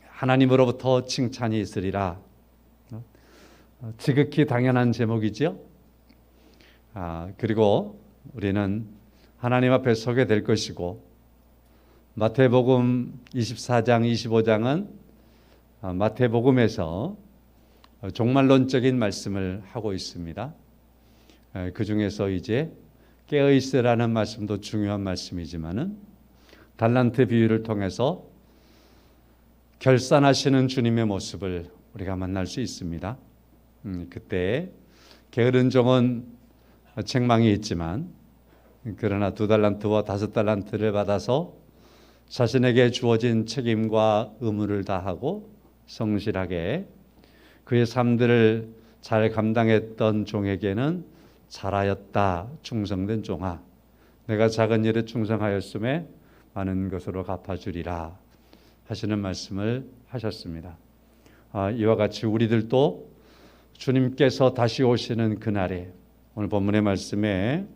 하나님으로부터 칭찬이 있으리라. 지극히 당연한 제목이죠. 그리고 우리는 하나님 앞에 서게 될 것이고, 마태복음 24장, 25장은 마태복음에서 종말론적인 말씀을 하고 있습니다. 그 중에서 이제 깨어있으라는 말씀도 중요한 말씀이지만은 달란트 비유를 통해서 결산하시는 주님의 모습을 우리가 만날 수 있습니다. 그때 게으른 종은 책망이 있지만, 그러나 2달란트와 5달란트를 받아서 자신에게 주어진 책임과 의무를 다하고 성실하게 그의 삶들을 잘 감당했던 종에게는 잘하였다, 충성된 종아, 내가 작은 일에 충성하였음에 많은 것으로 갚아주리라 하시는 말씀을 하셨습니다. 이와 같이 우리들도 주님께서 다시 오시는 그날에, 오늘 본문의 말씀에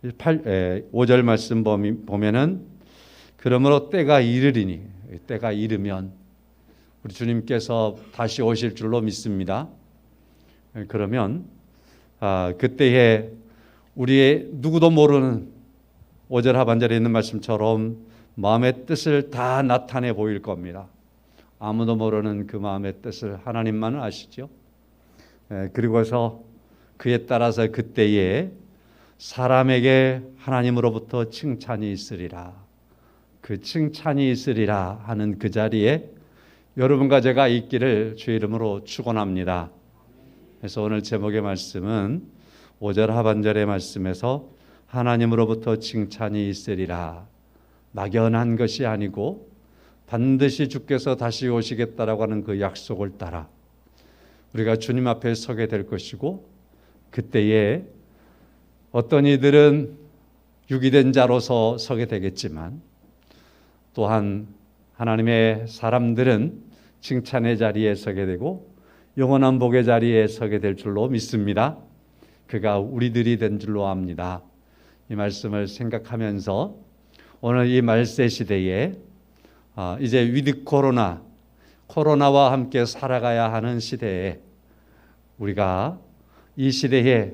5절 말씀 보면은 그러므로 때가 이르리니, 때가 이르면 우리 주님께서 다시 오실 줄로 믿습니다. 그러면 그때에 우리의 누구도 모르는 5절 하반절에 있는 말씀처럼 마음의 뜻을 다 나타내 보일 겁니다. 아무도 모르는 그 마음의 뜻을 하나님만 아시죠. 그리고서 그에 따라서 그때에 사람에게 하나님으로부터 칭찬이 있으리라. 그 칭찬이 있으리라 하는 그 자리에 여러분과 제가 있기를 주의 이름으로 축원합니다. 그래서 오늘 제목의 말씀은 5절 하반절의 말씀에서 하나님으로부터 칭찬이 있으리라. 막연한 것이 아니고 반드시 주께서 다시 오시겠다라고 하는 그 약속을 따라 우리가 주님 앞에 서게 될 것이고, 그때에 어떤 이들은 유기된 자로서 서게 되겠지만, 또한 하나님의 사람들은 칭찬의 자리에 서게 되고 영원한 복의 자리에 서게 될 줄로 믿습니다. 그가 우리들이 된 줄로 압니다. 이 말씀을 생각하면서 오늘 이 말세 시대에 이제 위드 코로나와 함께 살아가야 하는 시대에 우리가 이 시대에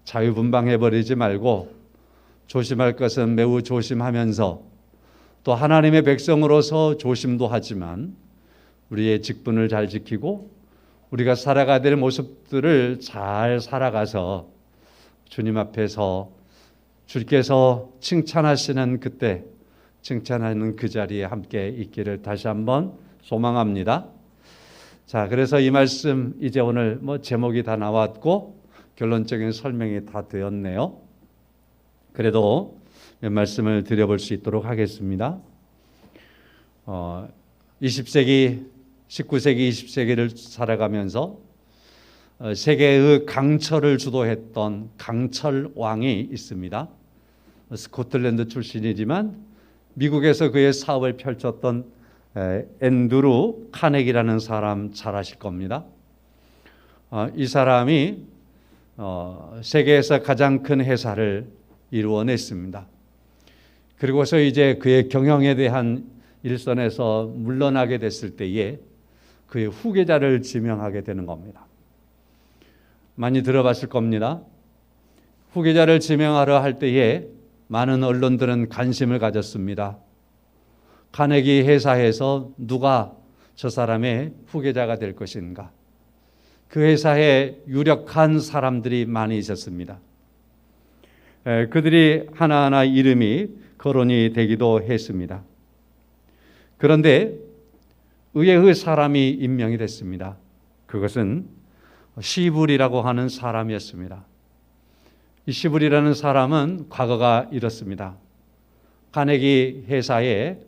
자유분방해버리지 말고 조심할 것은 매우 조심하면서, 또 하나님의 백성으로서 조심도 하지만 우리의 직분을 잘 지키고 우리가 살아가야 될 모습들을 잘 살아가서 주님 앞에서 주께서 칭찬하시는 그때, 칭찬하는 그 자리에 함께 있기를 다시 한번 소망합니다. 자, 그래서 이 말씀 이제 오늘 제목이 다 나왔고 결론적인 설명이 다 되었네요. 그래도 몇 말씀을 드려볼 수 있도록 하겠습니다. 20세기, 19세기, 20세기를 살아가면서 세계의 강철을 주도했던 강철 왕이 있습니다. 스코틀랜드 출신이지만 미국에서 그의 사업을 펼쳤던 앤드루 카네기라는 사람 잘 아실 겁니다. 이 사람이 세계에서 가장 큰 회사를 이루어냈습니다. 그리고서 이제 그의 경영에 대한 일선에서 물러나게 됐을 때에 그의 후계자를 지명하게 되는 겁니다. 많이 들어봤을 겁니다. 후계자를 지명하려 할 때에 많은 언론들은 관심을 가졌습니다. 카네기 회사에서 누가 저 사람의 후계자가 될 것인가? 그 회사에 유력한 사람들이 많이 있었습니다. 그들이 하나하나 이름이 거론이 되기도 했습니다. 그런데 의외의 사람이 임명이 됐습니다. 그것은 시불이라고 하는 사람이었습니다. 이 시불이라는 사람은 과거가 이렇습니다. 카네기 회사에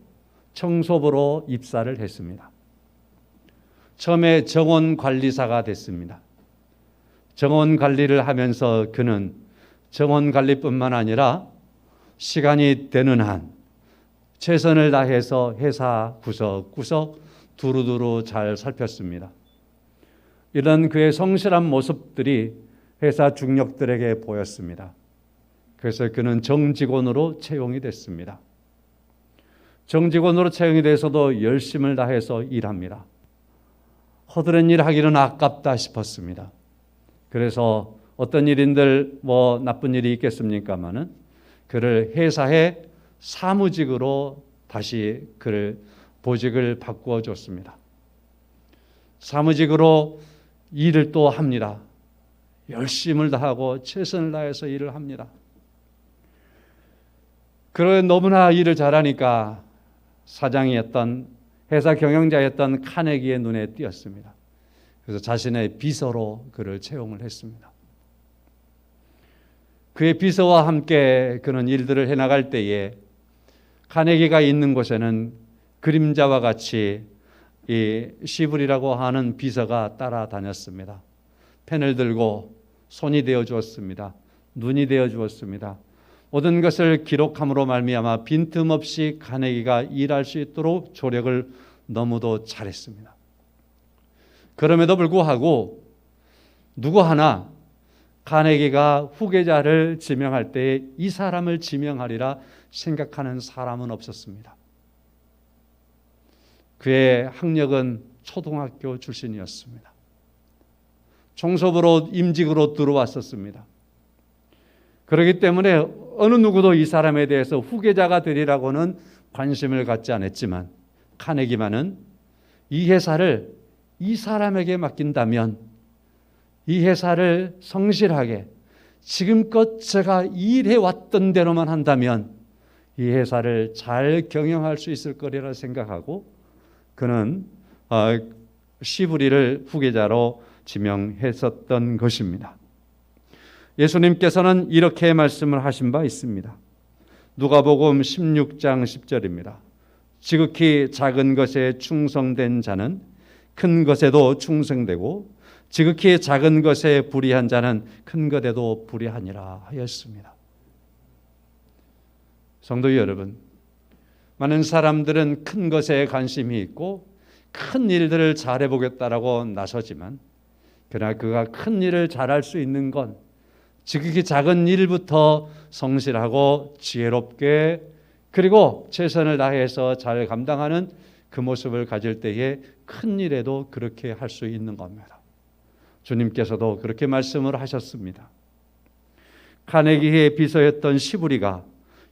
청소부로 입사를 했습니다. 처음에 정원관리사가 됐습니다. 정원관리를 하면서 그는 정원관리뿐만 아니라 시간이 되는 한 최선을 다해서 회사 구석구석 두루두루 잘 살폈습니다. 이런 그의 성실한 모습들이 회사 중력들에게 보였습니다. 그래서 그는 정직원으로 채용이 됐습니다. 정직원으로 채용이 돼서도 열심을 다해서 일합니다. 허드렛 일 하기는 아깝다 싶었습니다. 그래서 어떤 일인들 나쁜 일이 있겠습니까마는 그를 회사의 사무직으로 다시 그를 보직을 바꾸어 줬습니다. 사무직으로 일을 또 합니다. 열심을 다하고 최선을 다해서 일을 합니다. 그런 너무나 일을 잘하니까 사장이었던 회사 경영자였던 카네기의 눈에 띄었습니다. 그래서 자신의 비서로 그를 채용을 했습니다. 그의 비서와 함께 그런 일들을 해나갈 때에 카네기가 있는 곳에는 그림자와 같이 이 시블이라고 하는 비서가 따라다녔습니다. 펜을 들고 손이 되어 주었습니다. 눈이 되어 주었습니다. 모든 것을 기록함으로 말미암아 빈틈없이 카네기가 일할 수 있도록 조력을 너무도 잘했습니다. 그럼에도 불구하고 누구 하나 카네기가 후계자를 지명할 때 이 사람을 지명하리라 생각하는 사람은 없었습니다. 그의 학력은 초등학교 출신이었습니다. 총섭으로 임직으로 들어왔었습니다. 그렇기 때문에 어느 누구도 이 사람에 대해서 후계자가 되리라고는 관심을 갖지 않았지만 카네기만은 이 회사를 이 사람에게 맡긴다면 이 회사를 성실하게 지금껏 제가 일해왔던 대로만 한다면 이 회사를 잘 경영할 수 있을 거리라 생각하고 그는 시브리를 후계자로 지명했었던 것입니다. 예수님께서는 이렇게 말씀을 하신 바 있습니다. 누가복음 16장 10절입니다. 지극히 작은 것에 충성된 자는 큰 것에도 충성되고 지극히 작은 것에 불의한 자는 큰 것에도 불의하니라 하였습니다. 성도 여러분, 많은 사람들은 큰 것에 관심이 있고 큰 일들을 잘해보겠다라고 나서지만 그러나 그가 큰 일을 잘할 수 있는 건 지극히 작은 일부터 성실하고 지혜롭게 그리고 최선을 다해서 잘 감당하는 그 모습을 가질 때에 큰 일에도 그렇게 할 수 있는 겁니다. 주님께서도 그렇게 말씀을 하셨습니다. 카네기의 비서였던 시브리가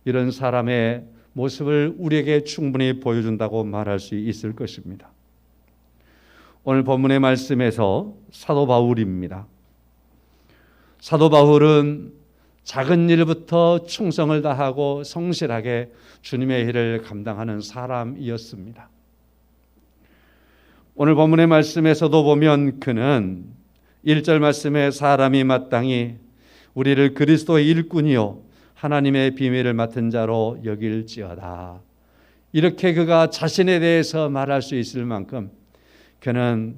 이런 사람의 모습을 우리에게 충분히 보여준다고 말할 수 있을 것입니다. 오늘 본문의 말씀에서 사도 바울입니다. 사도 바울은 작은 일부터 충성을 다하고 성실하게 주님의 일을 감당하는 사람이었습니다. 오늘 본문의 말씀에서도 보면 그는 1절 말씀에 사람이 마땅히 우리를 그리스도의 일꾼이요 하나님의 비밀을 맡은 자로 여길지어다. 이렇게 그가 자신에 대해서 말할 수 있을 만큼 그는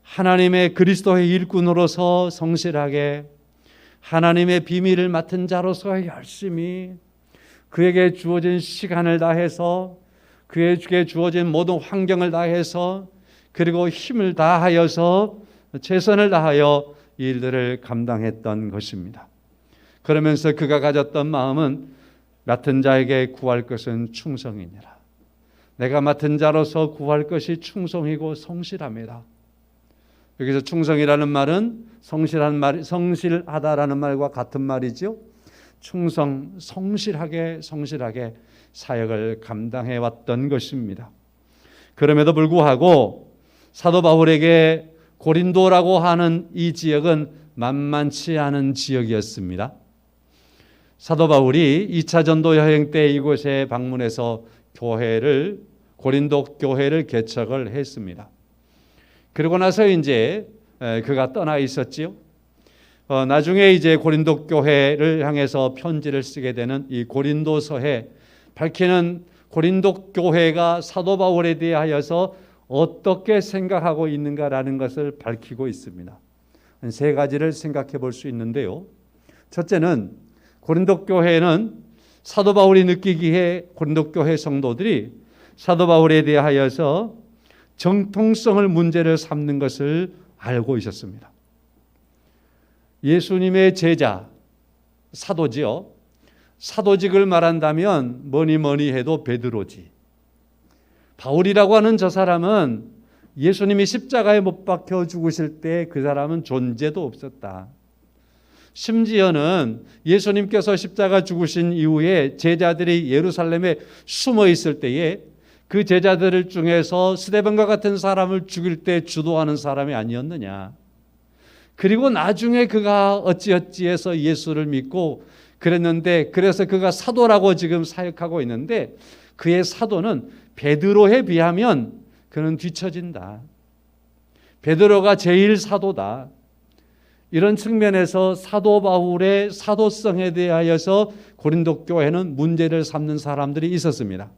하나님의 그리스도의 일꾼으로서 성실하게 하나님의 비밀을 맡은 자로서 열심히 그에게 주어진 시간을 다해서 그에게 주어진 모든 환경을 다해서 그리고 힘을 다하여서 최선을 다하여 일들을 감당했던 것입니다. 그러면서 그가 가졌던 마음은 맡은 자에게 구할 것은 충성이니라. 내가 맡은 자로서 구할 것이 충성이고 성실합니다. 여기서 충성이라는 말은 성실하다라는 말과 같은 말이죠. 충성, 성실하게 사역을 감당해 왔던 것입니다. 그럼에도 불구하고 사도 바울에게 고린도라고 하는 이 지역은 만만치 않은 지역이었습니다. 사도 바울이 2차 전도 여행 때 이곳에 방문해서 고린도 교회를 개척을 했습니다. 그러고 나서 이제 그가 떠나 있었지요. 나중에 이제 고린도 교회를 향해서 편지를 쓰게 되는 이 고린도서에 밝히는 고린도 교회가 사도 바울에 대하여서 어떻게 생각하고 있는가라는 것을 밝히고 있습니다. 한 세 가지를 생각해 볼 수 있는데요. 첫째는 고린도 교회는 사도 바울이 느끼기에 고린도 교회 성도들이 사도 바울에 대하여서 정통성을 문제를 삼는 것을 알고 있었습니다. 예수님의 제자, 사도지요. 사도직을 말한다면 뭐니 해도 베드로지. 바울이라고 하는 저 사람은 예수님이 십자가에 못 박혀 죽으실 때 그 사람은 존재도 없었다. 심지어는 예수님께서 십자가 죽으신 이후에 제자들이 예루살렘에 숨어 있을 때에 그 제자들 중에서 스데반과 같은 사람을 죽일 때 주도하는 사람이 아니었느냐. 그리고 나중에 그가 어찌어찌해서 예수를 믿고 그랬는데, 그래서 그가 사도라고 지금 사역하고 있는데, 그의 사도는 베드로에 비하면 그는 뒤처진다. 베드로가 제일 사도다. 이런 측면에서 사도 바울의 사도성에 대하여서 고린도 교회는 문제를 삼는 사람들이 있었습니다.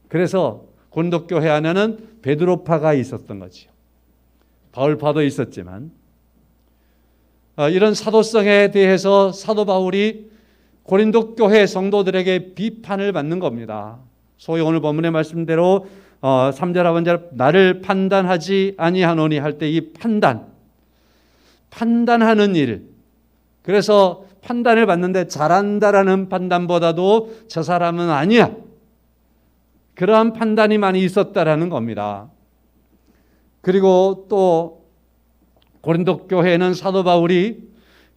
그래서 고린도 교회 안에는 베드로파가 있었던 거지요. 바울파도 있었지만, 이런 사도성에 대해서 사도 바울이 고린도 교회 성도들에게 비판을 받는 겁니다. 소위 오늘 본문의 말씀대로 3절 하반절 나를 판단하지 아니하노니 할 때 이 판단하는 일, 그래서 판단을 받는데 잘한다라는 판단보다도 저 사람은 아니야, 그러한 판단이 많이 있었다라는 겁니다. 그리고 또 고린도 교회는 사도 바울이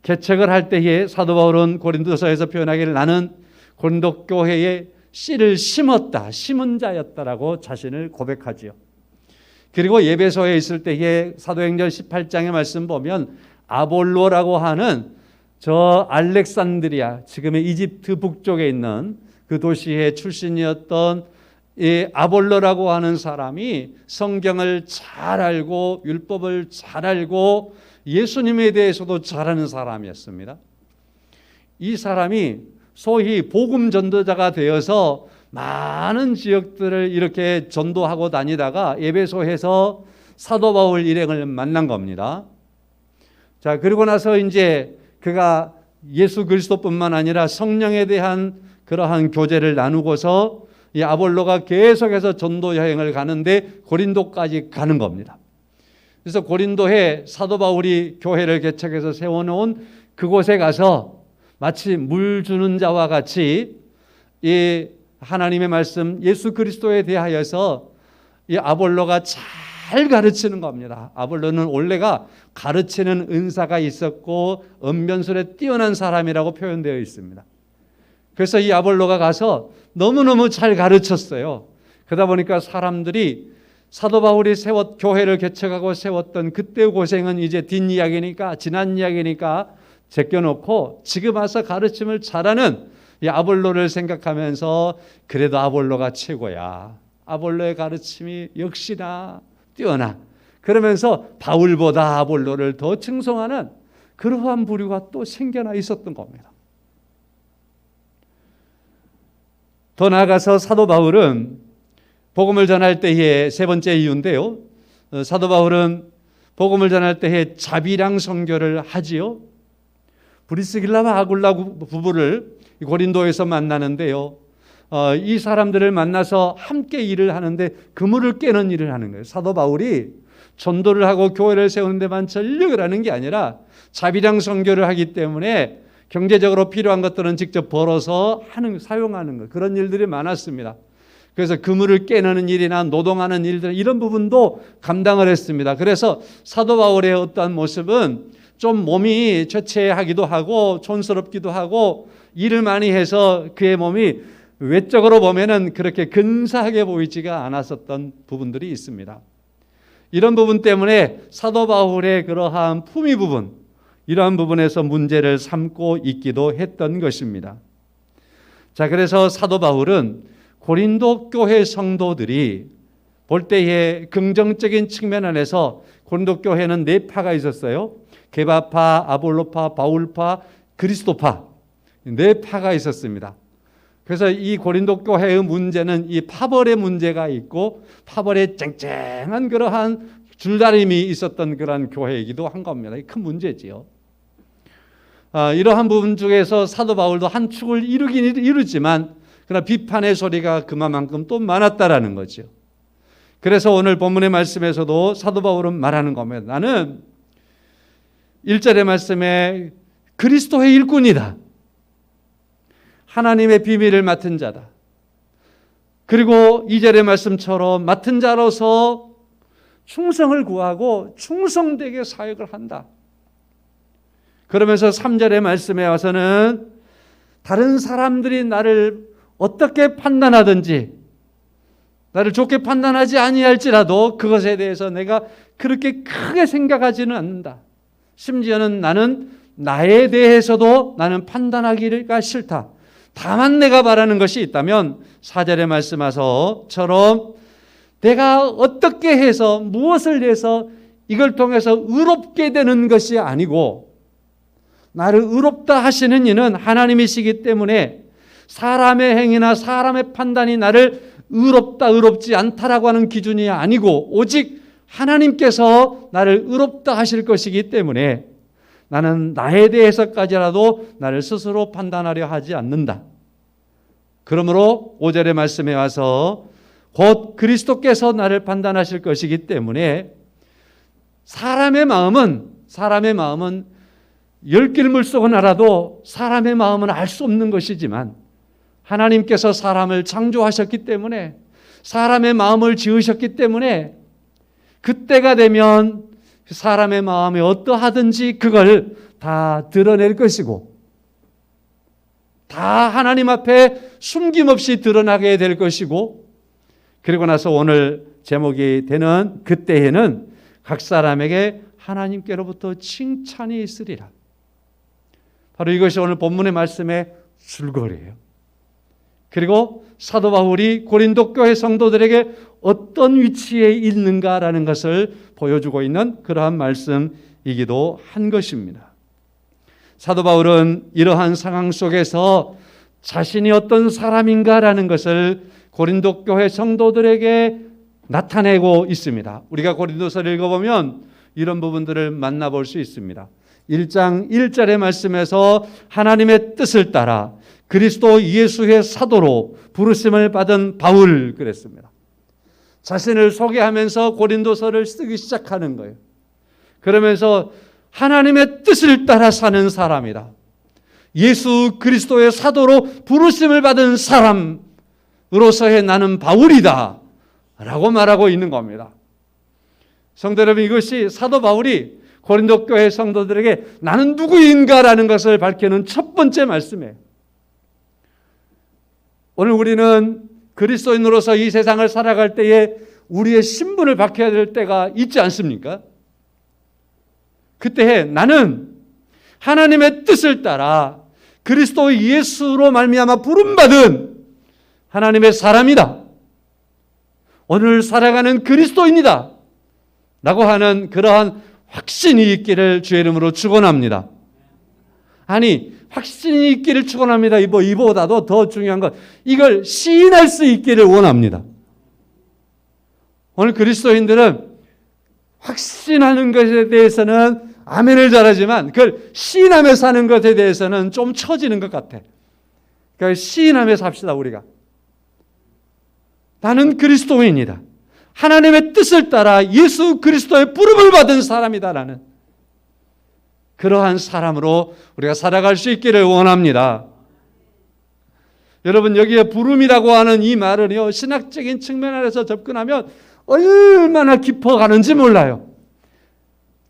개척을 할 때에 사도 바울은 고린도서에서 표현하기를 나는 고린도 교회에 씨를 심었다, 심은 자였다라고 자신을 고백하지요. 그리고 예배소에 있을 때에 사도행전 18장의 말씀 보면 아볼로라고 하는 저 알렉산드리아, 지금의 이집트 북쪽에 있는 그 도시의 출신이었던 이 아볼로라고 하는 사람이 성경을 잘 알고 율법을 잘 알고 예수님에 대해서도 잘 아는 사람이었습니다. 이 사람이 소위 복음 전도자가 되어서 많은 지역들을 이렇게 전도하고 다니다가 에베소에서 사도 바울 일행을 만난 겁니다. 자, 그리고 나서 이제 그가 예수 그리스도뿐만 아니라 성령에 대한 그러한 교제를 나누고서 이 아볼로가 계속해서 전도 여행을 가는데 고린도까지 가는 겁니다. 그래서 고린도에 사도 바울이 교회를 개척해서 세워놓은 그곳에 가서 마치 물 주는 자와 같이 이 하나님의 말씀 예수 그리스도에 대하여서 이 아볼로가 잘 가르치는 겁니다. 아볼로는 원래가 가르치는 은사가 있었고 언변술에 뛰어난 사람이라고 표현되어 있습니다. 그래서 이 아볼로가 가서 너무너무 잘 가르쳤어요. 그러다 보니까 사람들이 사도 바울이 교회를 개척하고 세웠던 그때 고생은 이제 뒷이야기니까, 지난 이야기니까 제껴놓고 지금 와서 가르침을 잘하는 이 아볼로를 생각하면서 그래도 아볼로가 최고야, 아볼로의 가르침이 역시나 뛰어나, 그러면서 바울보다 아볼로를 더 칭송하는 그러한 부류가 또 생겨나 있었던 겁니다. 더 나아가서 사도 바울은 복음을 전할 때의 세 번째 이유인데요, 사도 바울은 복음을 전할 때에 자비랑 선교를 하지요. 브리스길라와 아굴라 부부를 고린도에서 만나는데요, 이 사람들을 만나서 함께 일을 하는데 그물을 깨는 일을 하는 거예요. 사도 바울이 전도를 하고 교회를 세우는 데만 전력을 하는 게 아니라 자비랑 선교를 하기 때문에 경제적으로 필요한 것들은 직접 벌어서 사용하는 것, 그런 일들이 많았습니다. 그래서 그물을 깨는 일이나 노동하는 일들, 이런 부분도 감당을 했습니다. 그래서 사도 바울의 어떤 모습은 좀 몸이 죄체하기도 하고 촌스럽기도 하고 일을 많이 해서 그의 몸이 외적으로 보면은 그렇게 근사하게 보이지가 않았었던 부분들이 있습니다. 이런 부분 때문에 사도 바울의 그러한 품위 부분, 이러한 부분에서 문제를 삼고 있기도 했던 것입니다. 자, 그래서 사도 바울은 고린도 교회 성도들이 볼 때에 긍정적인 측면 안에서 고린도 교회는 네 파가 있었어요. 게바파, 아볼로파, 바울파, 그리스도파, 네 파가 있었습니다. 그래서 이 고린도 교회의 문제는 이 파벌의 문제가 있고 파벌의 쨍쨍한 그러한 줄다림이 있었던 그런 교회이기도 한 겁니다. 큰 문제지요. 이러한 부분 중에서 사도 바울도 한 축을 이루긴 이루지만 그러나 비판의 소리가 그만큼 또 많았다라는 거죠. 그래서 오늘 본문의 말씀에서도 사도 바울은 말하는 겁니다. 나는 1절의 말씀에 그리스도의 일꾼이다, 하나님의 비밀을 맡은 자다. 그리고 2절의 말씀처럼 맡은 자로서 충성을 구하고 충성되게 사역을 한다. 그러면서 3절의 말씀에 와서는 다른 사람들이 나를 어떻게 판단하든지 나를 좋게 판단하지 아니할지라도 그것에 대해서 내가 그렇게 크게 생각하지는 않는다. 심지어는 나는 나에 대해서도 나는 판단하기가 싫다. 다만 내가 바라는 것이 있다면 4절에 말씀하셔처럼 내가 어떻게 해서 무엇을 해서 이걸 통해서 의롭게 되는 것이 아니고 나를 의롭다 하시는 이는 하나님이시기 때문에 사람의 행위나 사람의 판단이 나를 의롭다 의롭지 않다라고 하는 기준이 아니고 오직 하나님께서 나를 의롭다 하실 것이기 때문에 나는 나에 대해서까지라도 나를 스스로 판단하려 하지 않는다. 그러므로 5절의 말씀에 와서 곧 그리스도께서 나를 판단하실 것이기 때문에 사람의 마음은 열 길 물속은 알아도 사람의 마음은 알 수 없는 것이지만 하나님께서 사람을 창조하셨기 때문에 사람의 마음을 지으셨기 때문에 그때가 되면 사람의 마음이 어떠하든지 그걸 다 드러낼 것이고 다 하나님 앞에 숨김없이 드러나게 될 것이고 그리고 나서 오늘 제목이 되는 그때에는 각 사람에게 하나님께로부터 칭찬이 있으리라. 바로 이것이 오늘 본문의 말씀의 줄거리예요. 그리고 사도 바울이 고린도 교회 성도들에게 어떤 위치에 있는가라는 것을 보여주고 있는 그러한 말씀이기도 한 것입니다. 사도 바울은 이러한 상황 속에서 자신이 어떤 사람인가라는 것을 고린도 교회 성도들에게 나타내고 있습니다. 우리가 고린도서를 읽어보면 이런 부분들을 만나볼 수 있습니다. 1장 1절의 말씀에서 하나님의 뜻을 따라 그리스도 예수의 사도로 부르심을 받은 바울 그랬습니다. 자신을 소개하면서 고린도서를 쓰기 시작하는 거예요. 그러면서 하나님의 뜻을 따라 사는 사람이다. 예수 그리스도의 사도로 부르심을 받은 사람으로서의 나는 바울이다 라고 말하고 있는 겁니다. 성도 여러분, 이것이 사도 바울이 고린도 교회 성도들에게 나는 누구인가라는 것을 밝히는 첫 번째 말씀이에요. 오늘 우리는 그리스도인으로서 이 세상을 살아갈 때에 우리의 신분을 밝혀야 될 때가 있지 않습니까? 그때 나는 하나님의 뜻을 따라 그리스도 예수로 말미암아 부름받은 하나님의 사람이다. 오늘 살아가는 그리스도인이다. 라고 하는 그러한 확신이 있기를 주의 이름으로 축원합니다. 아니, 확신이 있기를 축원합니다. 이보다도 더 중요한 것, 이걸 시인할 수 있기를 원합니다. 오늘 그리스도인들은 확신하는 것에 대해서는 아멘을 잘하지만 그걸 시인하며 사는 것에 대해서는 좀 처지는 것 같아. 그러니까 시인하며 삽시다, 우리가. 나는 그리스도인이다. 하나님의 뜻을 따라 예수 그리스도의 부름을 받은 사람이다라는 그러한 사람으로 우리가 살아갈 수 있기를 원합니다. 여러분, 여기에 부름이라고 하는 이 말은요, 신학적인 측면에서 접근하면 얼마나 깊어가는지 몰라요.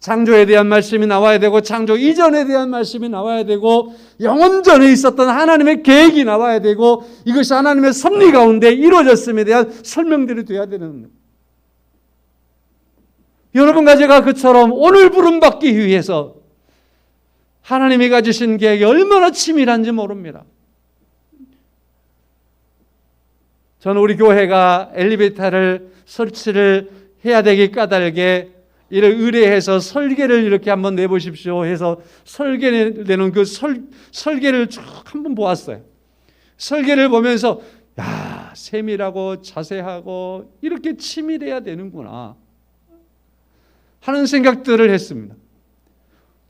창조에 대한 말씀이 나와야 되고 창조 이전에 대한 말씀이 나와야 되고 영원전에 있었던 하나님의 계획이 나와야 되고 이것이 하나님의 섭리 가운데 이루어졌음에 대한 설명들이 돼야 되는, 여러분과 제가 그처럼 오늘 부름받기 위해서 하나님이 가지신 계획이 얼마나 치밀한지 모릅니다. 저는 우리 교회가 엘리베이터를 설치를 해야 되기 까닭에 이를 의뢰해서 설계를 이렇게 한번 내보십시오 해서 설계내는 그 설계를 쭉 한번 보았어요. 설계를 보면서 야, 세밀하고 자세하고 이렇게 치밀해야 되는구나 하는 생각들을 했습니다.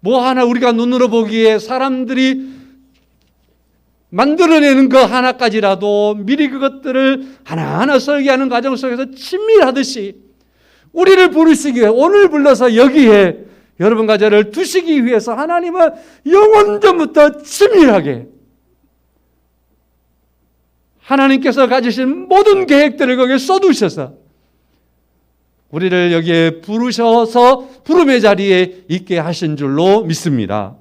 뭐 하나 우리가 눈으로 보기에 사람들이 만들어내는 거 하나까지라도 미리 그것들을 하나하나 설계하는 과정 속에서 친밀하듯이 우리를 부르시기 위해 오늘 불러서 여기에 여러분과 저를 두시기 위해서 하나님은 영원전부터 친밀하게 하나님께서 가지신 모든 계획들을 거기에 쏟으셔서 우리를 여기에 부르셔서 부름의 자리에 있게 하신 줄로 믿습니다.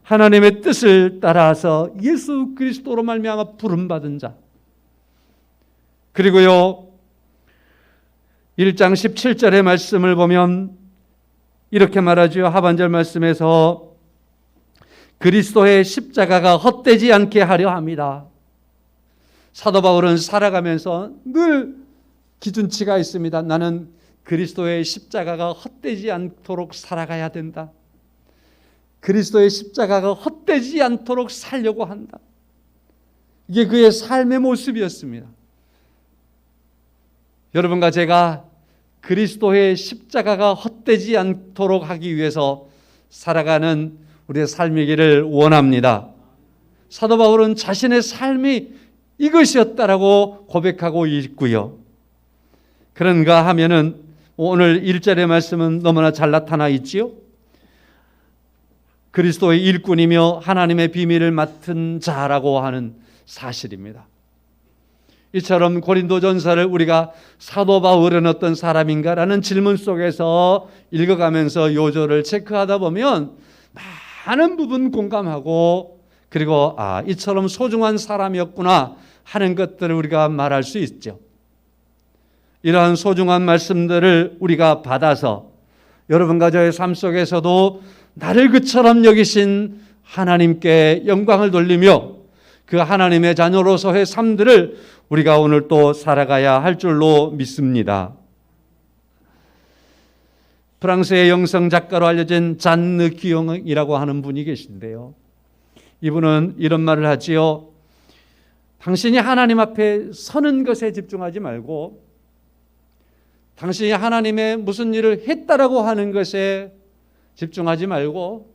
하나님의 뜻을 따라서 예수 그리스도로 말미암아 부름받은 자. 그리고요 1장 17절의 말씀을 보면 이렇게 말하죠. 하반절 말씀에서 그리스도의 십자가가 헛되지 않게 하려 합니다. 사도 바울은 살아가면서 늘 기준치가 있습니다. 나는 그리스도의 십자가가 헛되지 않도록 살아가야 된다. 그리스도의 십자가가 헛되지 않도록 살려고 한다. 이게 그의 삶의 모습이었습니다. 여러분과 제가 그리스도의 십자가가 헛되지 않도록 하기 위해서 살아가는 우리의 삶이기를 원합니다. 사도 바울은 자신의 삶이 이것이었다라고 고백하고 있고요. 그런가 하면은 오늘 1절의 말씀은 너무나 잘 나타나 있지요. 그리스도의 일꾼이며 하나님의 비밀을 맡은 자라고 하는 사실입니다. 이처럼 고린도전서를 우리가 사도 바울은 어떤 사람인가라는 질문 속에서 읽어가면서 요절을 체크하다 보면 많은 부분 공감하고 그리고 이처럼 소중한 사람이었구나 하는 것들을 우리가 말할 수 있죠. 이러한 소중한 말씀들을 우리가 받아서 여러분과 저의 삶 속에서도 나를 그처럼 여기신 하나님께 영광을 돌리며 그 하나님의 자녀로서의 삶들을 우리가 오늘 또 살아가야 할 줄로 믿습니다. 프랑스의 영성 작가로 알려진 잔느 기용이라고 하는 분이 계신데요. 이분은 이런 말을 하지요. 당신이 하나님 앞에 서는 것에 집중하지 말고 당신이 하나님의 무슨 일을 했다라고 하는 것에 집중하지 말고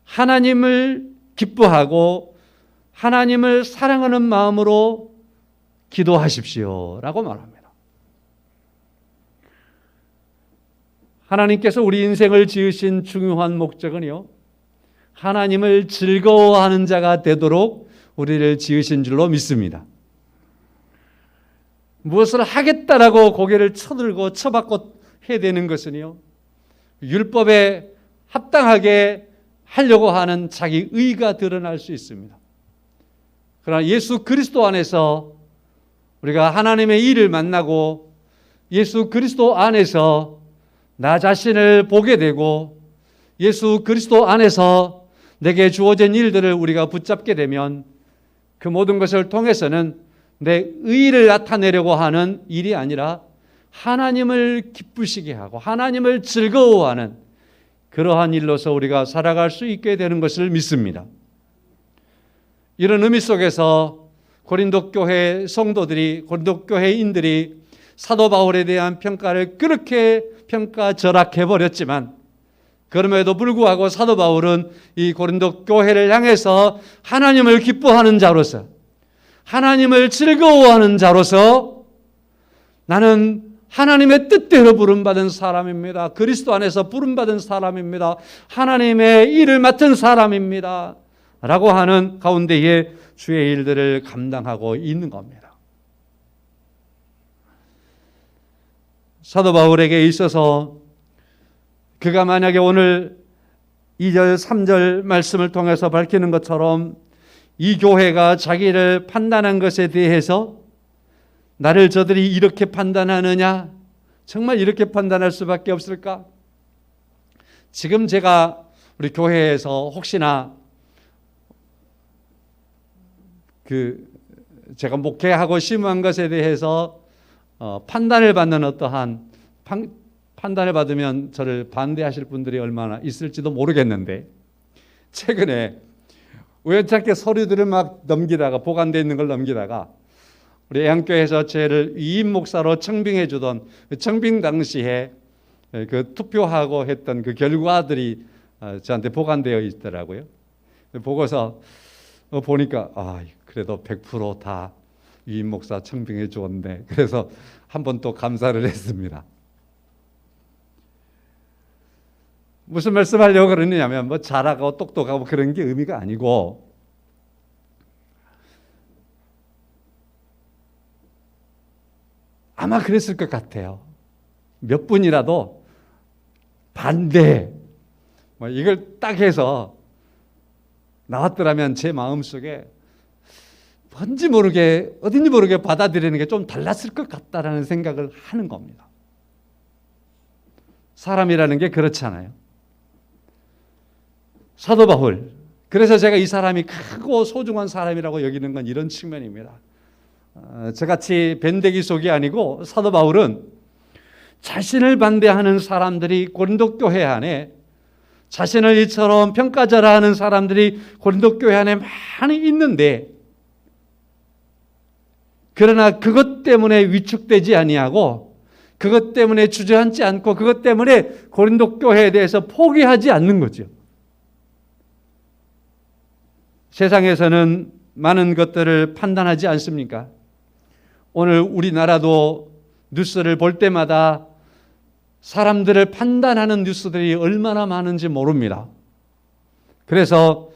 하나님을 기뻐하고 하나님을 사랑하는 마음으로 기도하십시오 라고 말합니다. 하나님께서 우리 인생을 지으신 중요한 목적은요, 하나님을 즐거워하는 자가 되도록 우리를 지으신 줄로 믿습니다. 무엇을 하겠다라고 고개를 쳐들고 쳐박고 해야 되는 것은요, 율법에 합당하게 하려고 하는 자기 의가 드러날 수 있습니다. 그러나 예수 그리스도 안에서 우리가 하나님의 일을 만나고 예수 그리스도 안에서 나 자신을 보게 되고 예수 그리스도 안에서 내게 주어진 일들을 우리가 붙잡게 되면 그 모든 것을 통해서는 내 의를 나타내려고 하는 일이 아니라 하나님을 기쁘시게 하고 하나님을 즐거워하는 그러한 일로서 우리가 살아갈 수 있게 되는 것을 믿습니다. 이런 의미 속에서 고린도 교회 성도들이, 고린도 교회인들이 사도 바울에 대한 평가를 그렇게 평가절하해 버렸지만 그럼에도 불구하고 사도 바울은 이 고린도 교회를 향해서 하나님을 기뻐하는 자로서, 하나님을 즐거워하는 자로서 나는 하나님의 뜻대로 부름받은 사람입니다. 그리스도 안에서 부름받은 사람입니다. 하나님의 일을 맡은 사람입니다. 라고 하는 가운데에 주의 일들을 감당하고 있는 겁니다. 사도 바울에게 있어서 그가 만약에 오늘 2절, 3절 말씀을 통해서 밝히는 것처럼 이 교회가 자기를 판단한 것에 대해서 나를 저들이 이렇게 판단하느냐? 정말 이렇게 판단할 수밖에 없을까? 지금 제가 우리 교회에서 혹시나 제가 목회하고 심한 것에 대해서 판단을 받는 어떠한 판단을 받으면 저를 반대하실 분들이 얼마나 있을지도 모르겠는데 최근에 우연찮게 서류들을 막 넘기다가 보관되어 있는 걸 넘기다가 우리 애한교회에서 저를 위임 목사로 청빙해 주던 청빙 당시에 그 투표하고 했던 그 결과들이 저한테 보관되어 있더라고요. 보고서 보니까 그래도 100% 위임 목사 청빙해 주었네. 그래서 한번 또 감사를 했습니다. 무슨 말씀하려고 그러느냐면 잘하고 똑똑하고 그런 게 의미가 아니고 아마 그랬을 것 같아요. 몇 분이라도 반대, 이걸 딱 해서 나왔더라면 제 마음속에 어딘지 모르게 받아들이는 게 좀 달랐을 것 같다라는 생각을 하는 겁니다. 사람이라는 게 그렇잖아요. 사도 바울, 그래서 제가 이 사람이 크고 소중한 사람이라고 여기는 건 이런 측면입니다. 저같이 변대기 속이 아니고 사도 바울은 자신을 반대하는 사람들이 고린도 교회 안에, 자신을 이처럼 평가절하하는 사람들이 고린도 교회 안에 많이 있는데, 그러나 그것 때문에 위축되지 아니하고, 그것 때문에 주저앉지 않고, 그것 때문에 고린도 교회에 대해서 포기하지 않는 거죠. 세상에서는 많은 것들을 판단하지 않습니까? 오늘 우리나라도 뉴스를 볼 때마다 사람들을 판단하는 뉴스들이 얼마나 많은지 모릅니다. 그래서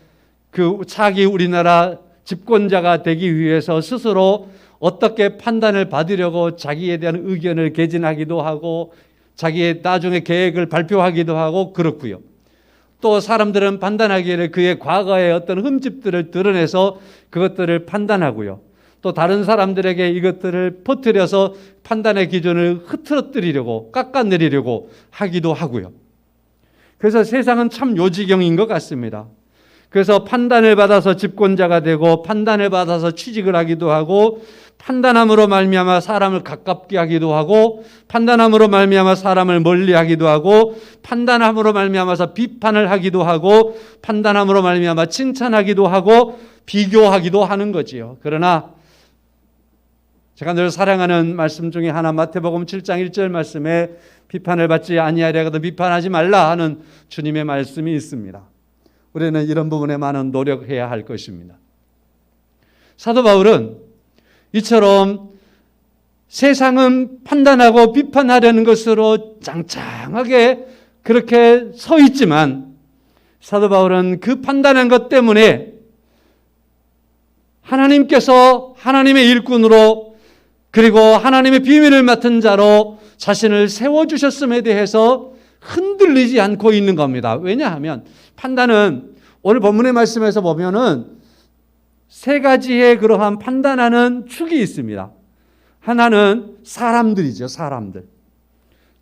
그 차기 우리나라 집권자가 되기 위해서 스스로 어떻게 판단을 받으려고 자기에 대한 의견을 개진하기도 하고 자기의 나중에 계획을 발표하기도 하고 그렇고요. 또 사람들은 판단하기에는 그의 과거의 어떤 흠집들을 드러내서 그것들을 판단하고요. 또 다른 사람들에게 이것들을 퍼뜨려서 판단의 기준을 흐트러뜨리려고 깎아내리려고 하기도 하고요. 그래서 세상은 참 요지경인 것 같습니다. 그래서 판단을 받아서 집권자가 되고 판단을 받아서 취직을 하기도 하고 판단함으로 말미암아 사람을 가깝게 하기도 하고 판단함으로 말미암아 사람을 멀리하기도 하고 판단함으로 말미암아서 비판을 하기도 하고 판단함으로 말미암아 칭찬하기도 하고 비교하기도 하는 거지요. 그러나 제가 늘 사랑하는 말씀 중에 하나, 마태복음 7장 1절 말씀에 비판을 받지 아니하려거든 비판하지 말라 하는 주님의 말씀이 있습니다. 우리는 이런 부분에 많은 노력해야 할 것입니다. 사도 바울은 이처럼 세상은 판단하고 비판하려는 것으로 짱짱하게 그렇게 서 있지만 사도 바울은 그 판단한 것 때문에 하나님께서 하나님의 일꾼으로 그리고 하나님의 비밀을 맡은 자로 자신을 세워주셨음에 대해서 흔들리지 않고 있는 겁니다. 왜냐하면 판단은 오늘 본문의 말씀에서 보면은 세 가지의 그러한 판단하는 축이 있습니다. 하나는 사람들이죠. 사람들.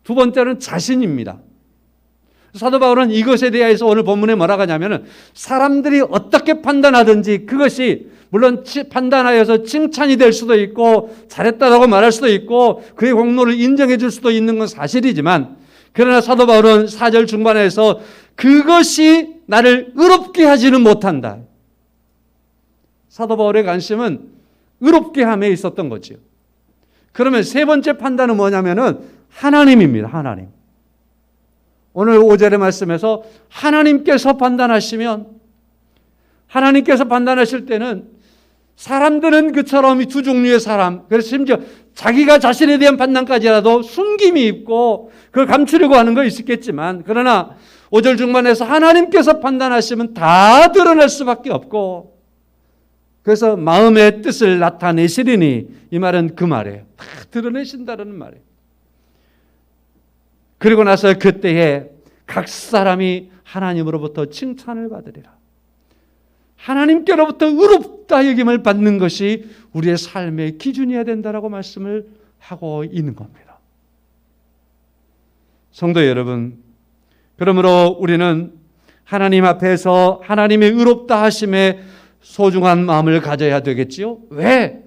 두 번째는 자신입니다. 사도 바울은 이것에 대해서 오늘 본문에 뭐라고 하냐면은 사람들이 어떻게 판단하든지 그것이 물론 판단하여서 칭찬이 될 수도 있고 잘했다라고 말할 수도 있고 그의 공로를 인정해 줄 수도 있는 건 사실이지만 그러나 사도 바울은 4절 중반에서 그것이 나를 의롭게 하지는 못한다. 사도 바울의 관심은 의롭게 함에 있었던 거죠. 그러면 세 번째 판단은 뭐냐면은 하나님입니다. 하나님. 오늘 5절의 말씀에서 하나님께서 판단하시면 하나님께서 판단하실 때는 사람들은 그처럼 이 두 종류의 사람, 그래서 심지어 자기가 자신에 대한 판단까지라도 숨김이 있고 그걸 감추려고 하는 거 있겠지만 그러나 5절 중반에서 하나님께서 판단하시면 다 드러날 수밖에 없고 그래서 마음의 뜻을 나타내시리니 이 말은 그 말이에요. 다 드러내신다는 말이에요. 그리고 나서 그때에 각 사람이 하나님으로부터 칭찬을 받으리라. 하나님께로부터 의롭다 여김을 받는 것이 우리의 삶의 기준이어야 된다라고 말씀을 하고 있는 겁니다. 성도 여러분, 그러므로 우리는 하나님 앞에서 하나님의 의롭다 하심에 소중한 마음을 가져야 되겠지요. 왜?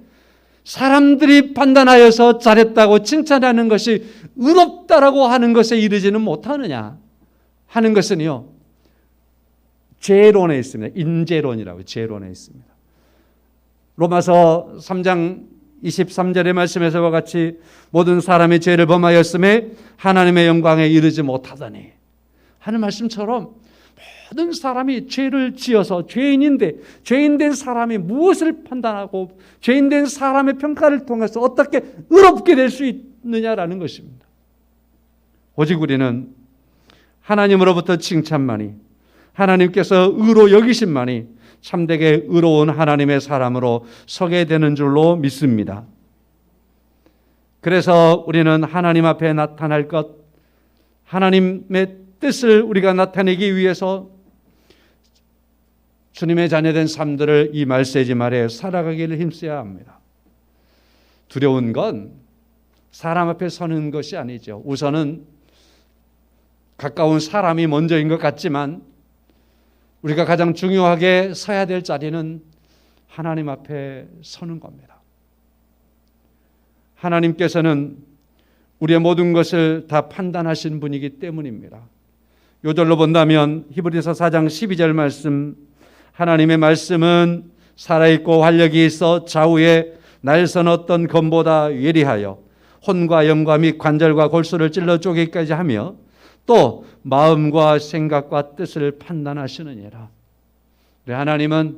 사람들이 판단하여서 잘했다고 칭찬하는 것이 의롭다라고 하는 것에 이르지는 못하느냐 하는 것은요. 죄론에 있습니다. 인죄론이라고 죄론에 있습니다. 로마서 3장 23절의 말씀에서와 같이 모든 사람이 죄를 범하였음에 하나님의 영광에 이르지 못하더니 하는 말씀처럼 모든 사람이 죄를 지어서 죄인인데 죄인된 사람이 무엇을 판단하고 죄인된 사람의 평가를 통해서 어떻게 의롭게 될 수 있느냐라는 것입니다. 오직 우리는 하나님으로부터 칭찬만이 하나님께서 의로 여기심만이 참되게 의로운 하나님의 사람으로 서게 되는 줄로 믿습니다. 그래서 우리는 하나님 앞에 나타날 것, 하나님의 뜻을 우리가 나타내기 위해서 주님의 자녀된 삶들을 이 말세지 말에 살아가기를 힘써야 합니다. 두려운 건 사람 앞에 서는 것이 아니죠. 우선은 가까운 사람이 먼저인 것 같지만 우리가 가장 중요하게 서야 될 자리는 하나님 앞에 서는 겁니다. 하나님께서는 우리의 모든 것을 다 판단하신 분이기 때문입니다. 요절로 본다면 히브리서 4장 12절 말씀, 하나님의 말씀은 살아있고 활력이 있어 좌우에 날선 어떤 검보다 예리하여 혼과 영과 및 관절과 골수를 찔러 쪼개기까지 하며 또 마음과 생각과 뜻을 판단하시느니라. 하나님은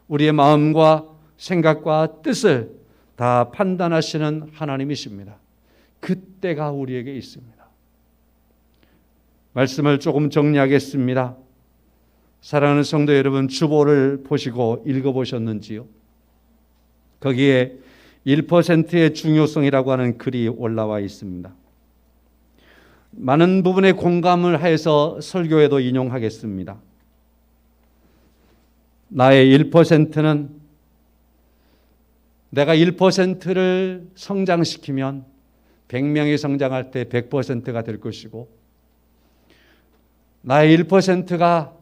우리의 마음과 생각과 뜻을 다 판단하시는 하나님이십니다. 그때가 우리에게 있습니다. 말씀을 조금 정리하겠습니다. 사랑하는 성도 여러분, 주보를 보시고 읽어보셨는지요? 거기에 1%의 중요성이라고 하는 글이 올라와 있습니다. 많은 부분에 공감을 해서 설교에도 인용하겠습니다. 나의 1%는 내가 1%를 성장시키면 100명이 성장할 때 100%가 될 것이고, 나의 1%가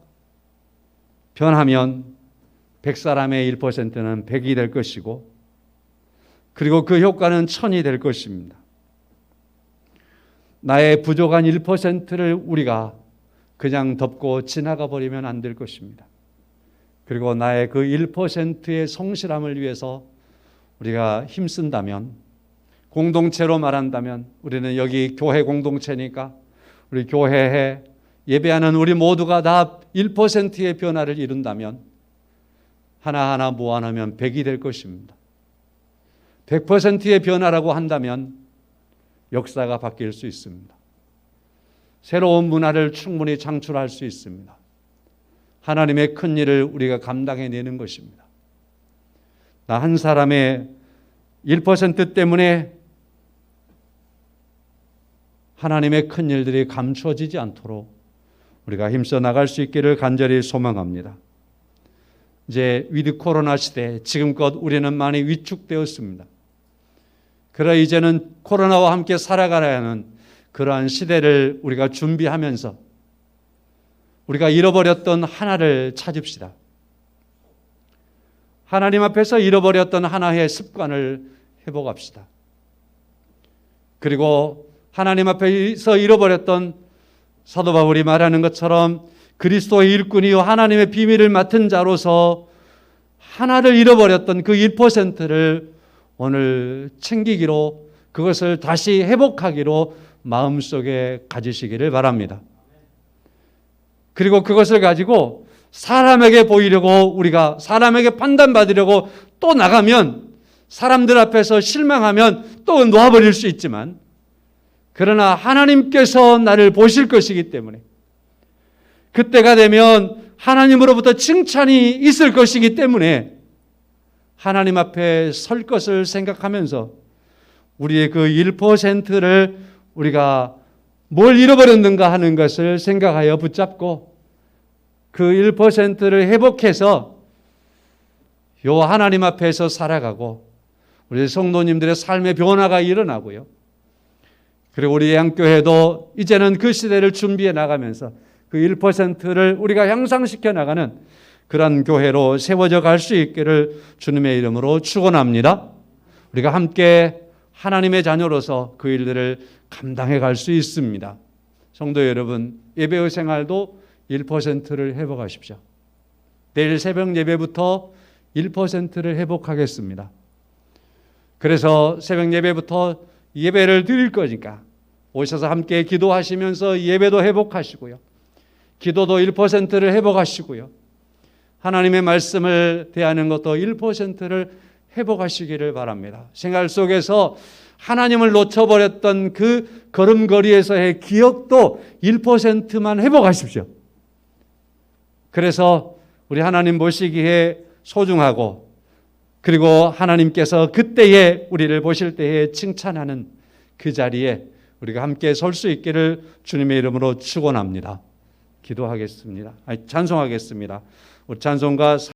변하면 100사람의 1%는 100이 될 것이고, 그리고 그 효과는 1000이 될 것입니다. 나의 부족한 1%를 우리가 그냥 덮고 지나가 버리면 안 될 것입니다. 그리고 나의 그 1%의 성실함을 위해서 우리가 힘쓴다면, 공동체로 말한다면 우리는 여기 교회 공동체니까 우리 교회에 예배하는 우리 모두가 다 1%의 변화를 이룬다면 하나하나 모아놓으면 100이 될 것입니다. 100%의 변화라고 한다면 역사가 바뀔 수 있습니다. 새로운 문화를 충분히 창출할 수 있습니다. 하나님의 큰 일을 우리가 감당해내는 것입니다. 나 한 사람의 1% 때문에 하나님의 큰 일들이 감추어지지 않도록 우리가 힘써 나갈 수 있기를 간절히 소망합니다. 이제 위드 코로나 시대, 지금껏 우리는 많이 위축되었습니다. 그러나 이제는 코로나와 함께 살아가야 하는 그러한 시대를 우리가 준비하면서 우리가 잃어버렸던 하나를 찾읍시다. 하나님 앞에서 잃어버렸던 하나의 습관을 회복합시다. 그리고 하나님 앞에서 잃어버렸던 사도 바울이 말하는 것처럼 그리스도의 일꾼이요 하나님의 비밀을 맡은 자로서 하나를 잃어버렸던 그 1%를 오늘 챙기기로, 그것을 다시 회복하기로 마음속에 가지시기를 바랍니다. 그리고 그것을 가지고 사람에게 보이려고, 우리가 사람에게 판단받으려고 또 나가면, 사람들 앞에서 실망하면 또 놓아버릴 수 있지만, 그러나 하나님께서 나를 보실 것이기 때문에, 그때가 되면 하나님으로부터 칭찬이 있을 것이기 때문에 하나님 앞에 설 것을 생각하면서 우리의 그 1%를 우리가 뭘 잃어버렸는가 하는 것을 생각하여 붙잡고 그 1%를 회복해서 요 하나님 앞에서 살아가고 우리 성도님들의 삶의 변화가 일어나고요. 그리고 우리 양교회도 이제는 그 시대를 준비해 나가면서 그 1%를 우리가 향상시켜 나가는 그런 교회로 세워져 갈 수 있기를 주님의 이름으로 축원합니다. 우리가 함께 하나님의 자녀로서 그 일들을 감당해 갈 수 있습니다. 성도 여러분, 예배의 생활도 1%를 회복하십시오. 내일 새벽 예배부터 1%를 회복하겠습니다. 그래서 새벽 예배부터 예배를 드릴 거니까 오셔서 함께 기도하시면서 예배도 회복하시고요. 기도도 1%를 회복하시고요. 하나님의 말씀을 대하는 것도 1%를 회복하시기를 바랍니다. 생활 속에서 하나님을 놓쳐버렸던 그 걸음걸이에서의 기억도 1%만 회복하십시오. 그래서 우리 하나님 보시기에 소중하고, 그리고 하나님께서 그때에 우리를 보실 때에 칭찬하는 그 자리에 우리가 함께 설 수 있기를 주님의 이름으로 축원합니다. 기도하겠습니다. 찬송하겠습니다. 우리 찬송가